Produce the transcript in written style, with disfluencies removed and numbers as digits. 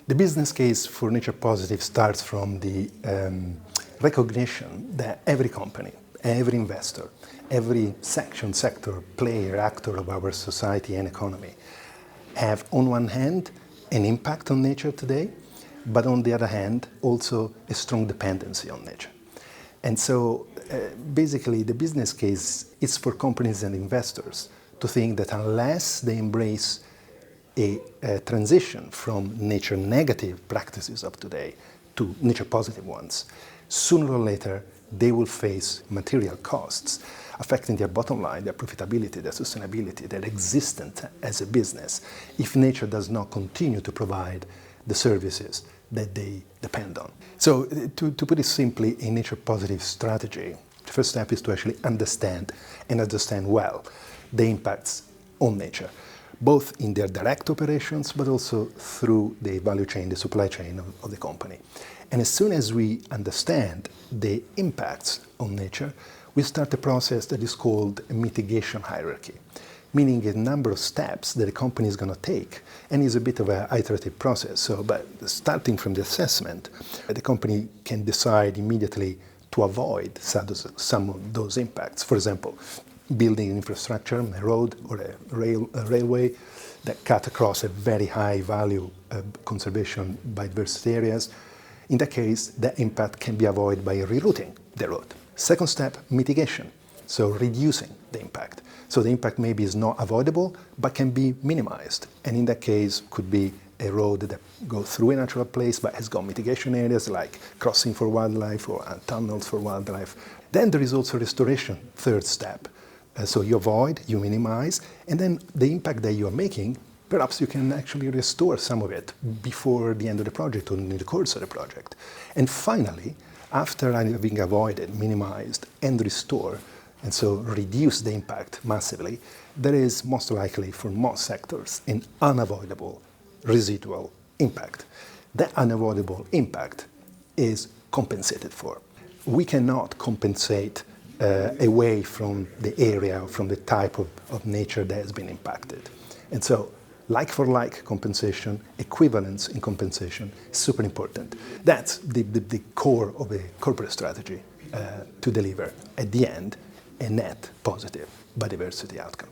The business case for nature positive starts from the recognition that every company, every investor, every section, sector, player, actor of our society and economy have, on one hand, an impact on nature today, but on the other hand, also a strong dependency on nature. And so basically the business case is for companies and investors to think that unless they embrace a transition from nature negative practices of today to nature positive ones, sooner or later they will face material costs affecting their bottom line, their profitability, their sustainability, their existence as a business, if nature does not continue to provide the services that they depend on. So to put it simply, a nature positive strategy, the first step is to actually understand well the impacts on nature, both in their direct operations, but also through the value chain, the supply chain of the company. And as soon as we understand the impacts on nature, we start a process that is called a mitigation hierarchy, meaning a number of steps that a company is going to take, and is a bit of an iterative process. So, but starting from the assessment, the company can decide immediately to avoid some of those impacts. For example, building infrastructure, a road or a railway that cut across a very high value conservation biodiversity areas. In that case, the impact can be avoided by rerouting the road. Second step, mitigation, so reducing the impact. So the impact maybe is not avoidable, but can be minimized. And in that case, could be a road that goes through a natural place, but has got mitigation areas like crossing for wildlife or tunnels for wildlife. Then there is also restoration, third step. So you avoid, you minimize, and then the impact that you are making, perhaps you can actually restore some of it before the end of the project or in the course of the project. And finally, after having avoided, minimized, and restored, and so reduce the impact massively, there is most likely for most sectors an unavoidable residual impact. That unavoidable impact is compensated for. We cannot compensate away from the area, from the type of nature that has been impacted. And so like-for-like compensation, equivalence in compensation is super important. That's the core of a corporate strategy to deliver, at the end, a net positive biodiversity outcome.